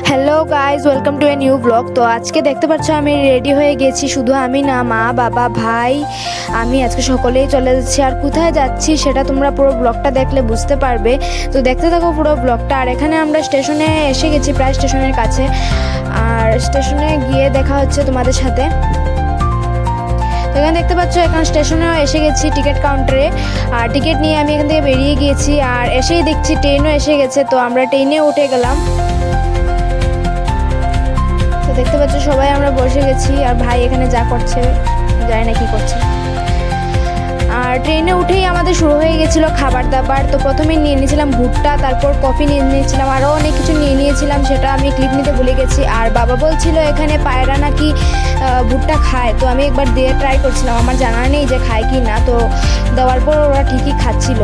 Hello guys, welcome to a new blog. তো আজকে দেখতে পাচ্ছ আমি রেডি হয়ে গেছি। শুধু আমি না, মা, বাবা, ভাই, আমি আজকে সকলেই চলে যাচ্ছি। আর কোথায় যাচ্ছি সেটা তোমরা পুরো ব্লগটা দেখলে বুঝতে পারবে। তো দেখতে থাকো পুরো ব্লগটা। আর এখানে আমরা স্টেশনে এসে গেছি, প্রায় স্টেশনের কাছে। আর স্টেশনে গিয়ে দেখা হচ্ছে তোমাদের সাথে। তো এখানে দেখতে পাচ্ছ, এখন স্টেশনেও এসে গেছি, টিকিট কাউন্টারে। আর টিকিট নিয়ে আমি এখান থেকে বেরিয়ে গিয়েছি। আর এসেই দেখছি ট্রেনও এসে গেছে। তো আমরা ট্রেনে উঠে গেলাম। দেখতে পাচ্ছ সবাই আমরা বসে গেছি। আর ভাই এখানে যা করছে, জানি না কি করছে। আর ট্রেনে উঠেই আমাদের শুরু হয়ে গেছিল খাবার দাবার। তো প্রথমে নিয়ে নিয়েছিলাম ভুট্টা, তারপর কফি নিয়ে নিয়েছিলাম, আরও অনেক কিছু নিয়ে নিয়েছিলাম, সেটা আমি ক্লিপ নিতে ভুলে গেছি। আর বাবা বলছিল এখানে পায়রা নাকি ভুট্টা খায়। তো আমি একবার দিয়ে ট্রাই করছিলাম, আমার জানা নেই যে খায় কি না। তো দেওয়ার পর ওরা ঠিকই খাচ্ছিল।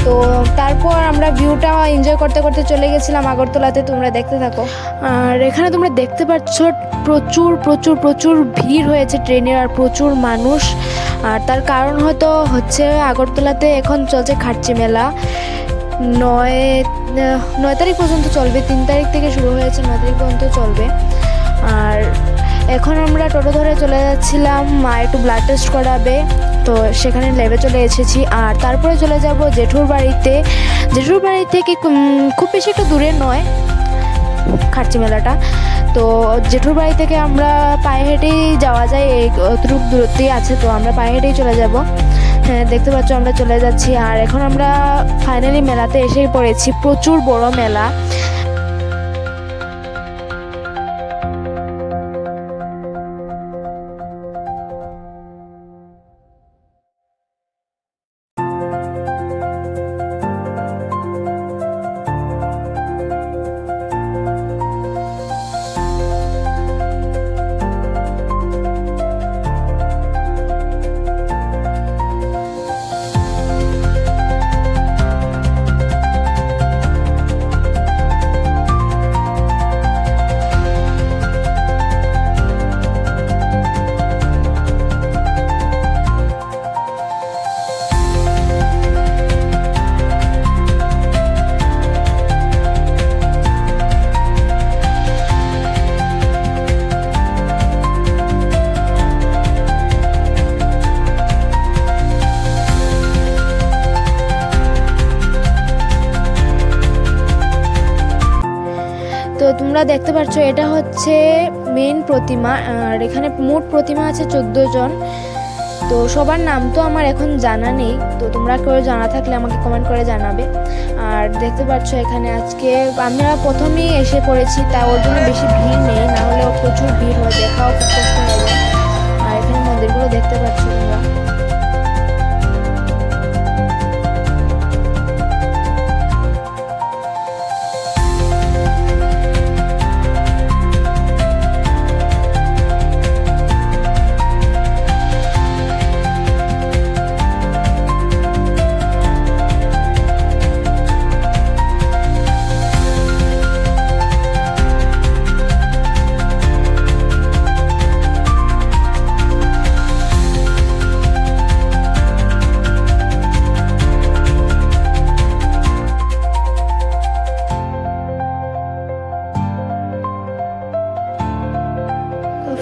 তো তারপর আমরা ভিউটা এনজয় করতে করতে চলে গেছিলাম আগরতলাতে। তোমরা দেখতে থাকো। আর এখানে তোমরা দেখতে পাচ্ছ প্রচুর প্রচুর প্রচুর ভিড় হয়েছে ট্রেনের, আর প্রচুর মানুষ। আর তার কারণ হয়তো হচ্ছে আগরতলাতে এখন চলছে খার্চি মেলা। 9 তারিখ পর্যন্ত চলবে। 3 তারিখ থেকে শুরু হয়েছে, 9 তারিখ পর্যন্ত চলবে। আর এখন আমরা টোটো ধরে চলে যাচ্ছিলাম, মা একটু ব্লাড টেস্ট করাবে। তো সেখানে ল্যাবে চলে এসেছি। আর তারপরে চলে যাব জেঠুর বাড়িতে। জেঠুর বাড়ি থেকে খুব বেশি একটা দূরে নয় খার্চি মেলাটা। তো জেঠুর বাড়ি থেকে আমরা পায়ে হেঁটেই যাওয়া যায়, অতটুকু দূরত্বেই আছে। তো আমরা পায়ে হেঁটেই চলে যাব। হ্যাঁ, দেখতে পাচ্ছ আমরা চলে যাচ্ছি। আর এখন আমরা ফাইনালি মেলাতে এসেই পড়েছি। প্রচুর বড় মেলা। তো তোমরা দেখতে পাচ্ছ এটা হচ্ছে মেন প্রতিমা। আর এখানে মোট প্রতিমা আছে 14 জন। তো সবার নাম তো আমার এখন জানা নেই। তো তোমরা কেউ জানা থাকলে আমাকে কমেন্ট করে জানাবে। আর দেখতে পাচ্ছ এখানে আজকে আমরা প্রথমেই এসে পড়েছি, তা ওর জন্য বেশি ভিড় নেই, না হলেও প্রচুর ভিড় হয়, দেখাও খুব কষ্ট হবে। আর এখানে মন্দিরগুলো দেখতে পাচ্ছ তোমরা।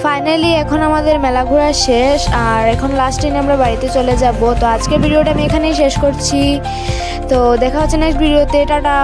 ফাইনালি এখন আমাদের মেলা ঘোরা শেষ। আর এখন লাস্ট দিনে আমরা বাড়িতে চলে যাব। তো আজকের ভিডিওটা আমি এখানেই শেষ করছি। তো দেখা হচ্ছে নেক্সট ভিডিওতে। টাটা।